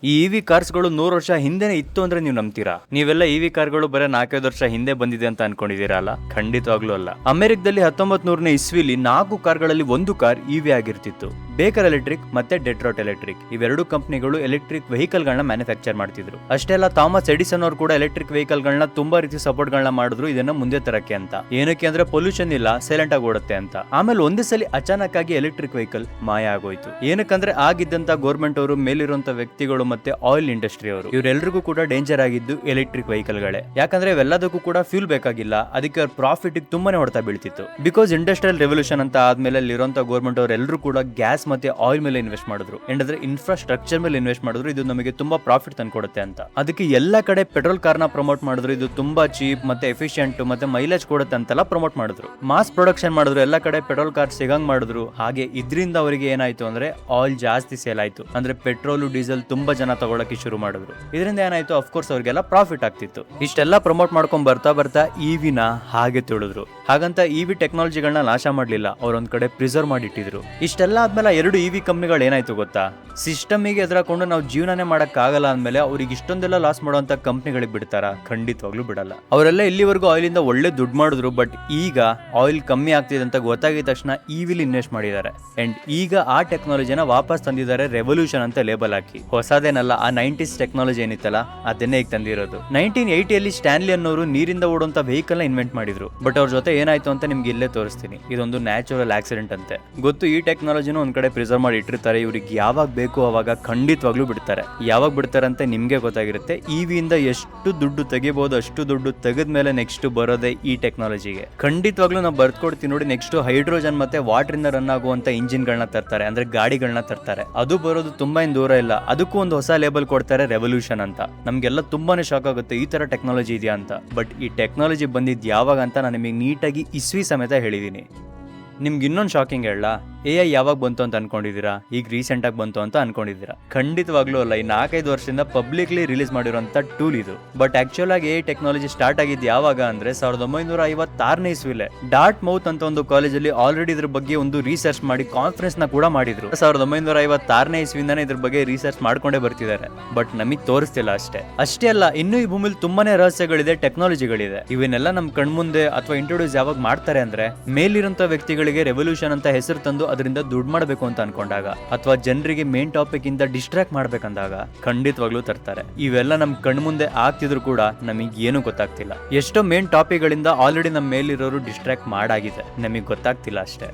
ಈ ಇವಿ ಕಾರ್ಸ್ಗಳು 100 ವರ್ಷ ಹಿಂದೆನೆ ಇತ್ತು ಅಂದ್ರೆ ನೀವು ನಂಬ್ತೀರಾ? ನೀವೆಲ್ಲ ಇವಿ ಕಾರ್ಗಳು ಬರೀ 4-5 ವರ್ಷ ಹಿಂದೆ ಬಂದಿದೆ ಅಂತ ಅನ್ಕೊಂಡಿದ್ದೀರಾ ಅಲ್ಲ? ಖಂಡಿತವಾಗ್ಲೂ ಅಲ್ಲ. ಅಮೆರಿಕದಲ್ಲಿ 1900ನೇ ಇಸ್ವಿಲಿ 4 ಕಾರ್ಗಳಲ್ಲಿ ಒಂದು ಕಾರ್ ಇವಿ ಆಗಿರ್ತಿತ್ತು. ಬೇಕರ್ ಎಲೆಕ್ಟ್ರಿಕ್ ಮತ್ತೆ ಡೆಟ್ರಾಟ್ ಎಲೆಕ್ಟ್ರಿಕ್ ಇವೆರಡು ಕಂಪನಿಗಳು ಎಲೆಕ್ಟ್ರಿಕ್ ವೆಹಿಕಲ್ ಗಳನ್ನ ಮ್ಯಾನುಫ್ಯಾಕ್ಚರ್ ಮಾಡ್ತಿದ್ರು. ಅಷ್ಟೇ ಅಲ್ಲ, ಥಾಮಸ್ ಎಡಿಸನ್ ಅವರು ಕೂಡ ಎಲೆಕ್ಟ್ರಿಕ್ ವೆಹಿಕಲ್ ಗಳನ್ನ ತುಂಬಾ ರೀತಿ ಸಪೋರ್ಟ್ ಗಳನ್ನ ಮಾಡಿದ್ರು ಇದನ್ನ ಮುಂದೆ ತರಕ್ಕೆ ಅಂತ. ಏನಕ್ಕೆ ಅಂದ್ರೆ ಪೊಲ್ಯೂಷನ್ ಇಲ್ಲ, ಸೈಲೆಂಟ್ ಆಗಿ ಓಡುತ್ತೆ ಅಂತ. ಆಮೇಲೆ ಒಂದೇ ಸಲ ಅಚಾನಕ್ ಆಗಿ ಎಲೆಕ್ಟ್ರಿಕ್ ವೆಹಿಕಲ್ ಮಾಯ ಆಗೋಯ್ತು. ಏನಕ್ಕಂದ್ರೆ ಆಗಿದ್ದಂತ ಗೌರ್ಮೆಂಟ್ ಅವರು, ಮೇಲಿರುವಂತ ವ್ಯಕ್ತಿಗಳು ಮತ್ತೆ ಆಯಿಲ್ ಇಂಡಸ್ಟ್ರಿ ಅವರು ಇವರೆಲ್ಲರಿಗೂ ಕೂಡ ಡೇಂಜರ್ ಆಗಿದ್ದು ಎಲೆಕ್ಟ್ರಿಕ್ ವೆಹಿಕಲ್ ಗಳೇ. ಯಾಕಂದ್ರೆ ಇವೆಲ್ಲದಕ್ಕೂ ಕೂಡ ಫ್ಯೂಲ್ ಬೇಕಾಗಿಲ್ಲ, ಅದಕ್ಕೆ ಅವ್ರ ಪ್ರಾಫಿಟ್ ತುಂಬಾನೇ ಹೊಡೆತ ಬೀಳ್ತಿತ್ತು. ಬಿಕಾಸ್ ಇಂಡಸ್ಟ್ರಿಯಲ್ ರೆವಲ್ಯೂಷನ್ ಅಂತ ಆದ್ಮೇಲೆ ಅಲ್ಲಿರುವಂತ ಗೌರ್ಮೆಂಟ್ ಅವರೆಲ್ಲರೂ ಕೂಡ ಗ್ಯಾಸ್ ಮತ್ತೆ ಆಯಿಲ್ ಮೇಲೆ ಇನ್ವೆಸ್ಟ್ ಮಾಡಿದ್ರು, ಅಂದ್ರೆ ಇನ್ಫ್ರಾಸ್ಟ್ರಕ್ಚರ್ ಮೇಲೆ ಇನ್ವೆಸ್ಟ್ ಮಾಡಿದ್ರು. ಇದು ನಮಗೆ ತುಂಬಾ ಪ್ರಾಫಿಟ್ ತಂದ್ಕೊಡುತ್ತೆ ಅಂತ. ಅದಕ್ಕೆ ಎಲ್ಲಾ ಕಡೆ ಪೆಟ್ರೋಲ್ ಕಾರ್ನ ಪ್ರಮೋಟ್ ಮಾಡಿದ್ರು. ಇದು ತುಂಬಾ ಚೀಪ್ ಮತ್ತೆ ಎಫಿಷಿಯಂಟ್ ಮತ್ತೆ ಮೈಲೇಜ್ ಕೊಡುತ್ತೆ ಅಂತೆಲ್ಲ ಪ್ರಮೋಟ್ ಮಾಡಿದ್ರು. ಮಾಸ್ ಪ್ರೊಡಕ್ಷನ್ ಮಾಡಿದ್ರು, ಎಲ್ಲಾ ಕಡೆ ಪೆಟ್ರೋಲ್ ಕಾರ್ ಸಿಗಂಗ್ ಮಾಡಿದ್ರು. ಹಾಗೆ ಇದರಿಂದ ಅವರಿಗೆ ಏನಾಯ್ತು ಅಂದ್ರೆ ಆಯಿಲ್ ಜಾಸ್ತಿ ಸೇಲ್ ಆಯ್ತು, ಅಂದ್ರೆ ಪೆಟ್ರೋಲ್ ಡೀಸೆಲ್ ತುಂಬಾ ಜನ ತಗೊಳಕ್ಕೆ ಶುರು ಮಾಡಿದ್ರು. ಇದರಿಂದ ಏನಾಯ್ತು, ಅಫ್ಕೋರ್ಸ್ ಅವ್ರಿಗೆಲ್ಲ ಪ್ರಾಫಿಟ್ ಆಗ್ತಿತ್ತು. ಇಷ್ಟೆಲ್ಲ ಪ್ರಮೋಟ್ ಮಾಡ್ಕೊಂಡ್ ಬರ್ತಾ ಬರ್ತಾ ಇವಿನ ಹಾಗೆ ತಿಳಿದ್ರು. ಹಾಗಂತ ಇವಿ ಟೆಕ್ನಾಲಜಿಗಳನ್ನ ನಾಶ ಮಾಡ್ಲಿಲ್ಲ, ಅವ್ರೊಂದ್ ಕಡೆ ಪ್ರಿಸರ್ವ್ ಮಾಡಿಟ್ಟಿದ್ರು. ಇಷ್ಟೆಲ್ಲ ಆದ್ಮೇಲೆ ಎರಡು ಇವಿ ಕಂಪ್ನಿಗಳು ಏನಾಯ್ತು ಗೊತ್ತಾ, ಸಿಸ್ಟಮಿಗೆ ಎದುರಾಕೊಂಡು ನಾವು ಜೀವನನೇ ಮಾಡಕ್ ಆಗಲ್ಲ ಅಂದ್ಮೇಲೆ ಅವ್ರಿಗೆ ಇಷ್ಟೊಂದೆಲ್ಲ ಲಾಸ್ ಮಾಡುವಂತ ಕಂಪ್ನಿಗಳಿಗೆ ಬಿಡ್ತಾರ? ಖಂಡಿತವಾಗ್ಲೂ ಬಿಡಲ್ಲ. ಅವರೆಲ್ಲ ಇಲ್ಲಿವರೆಗೂ ಆಯಿಲ್ ಇಂದ ಒಳ್ಳೆ ದುಡ್ಡು ಮಾಡಿದ್ರು. ಬಟ್ ಈಗ ಆಯಿಲ್ ಕಮ್ಮಿ ಆಗ್ತಿದೆ ಅಂತ ಗೊತ್ತಾಗಿದ ತಕ್ಷಣ ಇವಿಲಿ ಇನ್ವೆಸ್ಟ್ ಮಾಡಿದ್ದಾರೆ. ಅಂಡ್ ಈಗ ಆ ಟೆಕ್ನಾಲಜಿನ ವಾಪಸ್ ತಂದಿದ್ದಾರೆ, ರೆವಲ್ಯೂಷನ್ ಅಂತ ಲೇಬಲ್ ಹಾಕಿ. ಹೊಸದೇನಲ್ಲ, ಆ 90s ಟೆಕ್ನಾಲಜಿ ಏನಿತ್ತಲ್ಲ ಅದನ್ನೇ ಈಗ ತಂದಿರೋದು. 1980ಯಲ್ಲಿ ಸ್ಟ್ಯಾನ್ಲಿ ಅನ್ನೋರು ನೀರಿಂದ ಓಡುವಂತ ವೆಹಿಕಲ್ ನ ಇನ್ವೆಂಟ್ ಮಾಡಿದ್ರು. ಬಟ್ ಅವ್ರ ಜೊತೆ ಏನಾಯ್ತು ಅಂತ ನಿಮ್ಗೆ ಇಲ್ಲೇ ತೋರಿಸ್ತೀನಿ. ಇದೊಂದು ನ್ಯಾಚುರಲ್ ಆಕ್ಸಿಡೆಂಟ್ ಅಂತೆ. ಗೊತ್ತು, ಈ ಟೆಕ್ನಾಲಜಿನ ಒಂದ್ ಕಡೆ ಪ್ರಿಸರ್ವ್ ಮಾಡಿ ಇಟ್ಟಿರ್ತಾರೆ. ಇವ್ರಿಗೆ ಯಾವಾಗ ಬೇಕು ಅವಾಗ ಖಂಡಿತವಾಗ್ಲೂ ಬಿಡ್ತಾರೆ. ಯಾವಾಗ ಬಿಡ್ತಾರೆ ಅಂತ ನಿಮ್ಗೆ ಗೊತ್ತಾಗಿರುತ್ತೆ. ಇವಿಯಿಂದ ಎಷ್ಟು ದುಡ್ಡು ತೆಗಿಬಹುದು ಅಷ್ಟು ದುಡ್ಡು ತೆಗೆದ್ಮೇಲೆ ನೆಕ್ಸ್ಟ್ ಬರೋದೇ ಈ ಟೆಕ್ನಾಲಜಿಗೆ. ಖಂಡಿತವಾಗ್ಲೂ ನಾವು ಬರ್ಕೊಡ್ತೀವಿ ನೋಡಿ. ನೆಕ್ಸ್ಟ್ ಹೈಡ್ರೋಜನ್ ಮತ್ತೆ ವಾಟರ್ ಇಂದ ರನ್ ಆಗುವಂತ ಇಂಜಿನ್ ಗಳನ್ನ ತರ್ತಾರೆ, ಅಂದ್ರೆ ಗಾಡಿಗಳನ್ನ ತರ್ತಾರೆ. ಅದು ಬರೋದು ತುಂಬಾ ದೂರ ಇಲ್ಲ. ಅದಕ್ಕೂ ಒಂದು ಹೊಸ ಲೇಬಲ್ ಕೊಡ್ತಾರೆ, ರೆವಲ್ಯೂಷನ್ ಅಂತ. ನಮ್ಗೆಲ್ಲ ತುಂಬಾನೇ ಶಾಕ್ ಆಗುತ್ತೆ ಈ ತರ ಟೆಕ್ನಾಲಜಿ ಇದೆಯಾ ಅಂತ. ಬಟ್ ಈ ಟೆಕ್ನಾಲಜಿ ಬಂದಿದ್ ಯಾವಾಗ ಅಂತ ನಾನು ನಿಮಗೆ ನೀಟಾಗಿ ಇಸ್ವಿ ಸಮೇತ ಹೇಳಿದೀನಿ. ನಿಮ್ಗೆ ಇನ್ನೊಂದು ಶಾಕಿಂಗ್ ಹೇಳ, AI ಯಾವಾಗ ಬಂತು ಅಂತ ಅನ್ಕೊಂಡಿದ್ದೀರಾ? ಈಗ ರೀಸೆಂಟ್ ಆಗಿ ಬಂತು ಅಂತ ಅನ್ಕೊಂಡಿದ್ದೀರಾ? ಖಂಡಿತವಾಗ್ಲೂ ಅಲ್ಲ. ಈ 4-5 ವರ್ಷದಿಂದ ಪಬ್ಲಿಕ್ಲಿ ರಿಲೀಸ್ ಮಾಡಿರುವಂತ ಟೂಲ್ ಇದು. ಬಟ್ ಆಕ್ಚುಲ್ ಆಗಿ AI ಟೆಕ್ನಾಲಜಿ ಸ್ಟಾರ್ಟ್ ಆಗಿದ್ದು ಯಾವಾಗ ಅಂದ್ರೆ 1956ನೇ ಇಸ್ವಿಲೆ ಡಾರ್ಟ್ ಮೌತ್ ಅಂತ ಒಂದು ಕಾಲೇಜಲ್ಲಿ ಆಲ್ರೆಡಿ ಇದ್ರ ಬಗ್ಗೆ ಒಂದು ರಿಸರ್ಚ್ ಮಾಡಿ ಕಾನ್ಫರೆನ್ಸ್ ನ ಕೂಡ ಮಾಡಿದ್ರು. 1956ನೇ ಇಸ್ವಿಂದಾನೆ ಇದ್ರ ಬಗ್ಗೆ ರಿಸರ್ಚ್ ಮಾಡ್ಕೊಂಡೇ ಬರ್ತಿದ್ದಾರೆ. ಬಟ್ ನಮಗ್ ತೋರಿಸ್ತಿಲ್ಲ ಅಷ್ಟೇ ಅಲ್ಲ, ಇನ್ನೂ ಈ ಭೂಮಿಲಿ ತುಂಬಾನೇ ರಹಸ್ಯಗಳಿದೆ, ಟೆಕ್ನಾಲಜಿಗಳಿದೆ. ಇವನ್ನೆಲ್ಲ ನಮ್ ಕಣ್ಮುಂದೆ ಅಥವಾ ಇಂಟ್ರೊಡ್ಯೂಸ್ ಯಾವಾಗ ಮಾಡ್ತಾರೆ ಅಂದ್ರೆ ಮೇಲಿರುವಂತ ವ್ಯಕ್ತಿಗಳಿಗೆ ರೆವಲ್ಯೂಷನ್ ಅಂತ ಹೆಸರು ತಂದು ಅದರಿಂದ ದುಡ್ಡು ಮಾಡಬೇಕು ಅಂತ ಅನ್ಕೊಂಡಾಗ, ಅಥವಾ ಜನರಿಗೆ ಮೇನ್ ಟಾಪಿಕ್ ಇಂದ ಡಿಸ್ಟ್ರಾಕ್ಟ್ ಮಾಡ್ಬೇಕಂದಾಗ ಖಂಡಿತವಾಗ್ಲೂ ತರ್ತಾರೆ. ಇವೆಲ್ಲ ನಮ್ ಕಣ್ಮುಂದೆ ಆಗ್ತಿದ್ರು ಕೂಡ ನಮಗ್ ಏನು ಗೊತ್ತಾಗ್ತಿಲ್ಲ. ಎಷ್ಟೋ ಮೇನ್ ಟಾಪಿಕ್ ಗಳಿಂದ ಆಲ್ರೆಡಿ ನಮ್ಮ ಮೇಲಿರೋರು ಡಿಸ್ಟ್ರಾಕ್ಟ್ ಮಾಡಾಗಿದೆ, ನಮಗ್ ಗೊತ್ತಾಗ್ತಿಲ್ಲ ಅಷ್ಟೇ.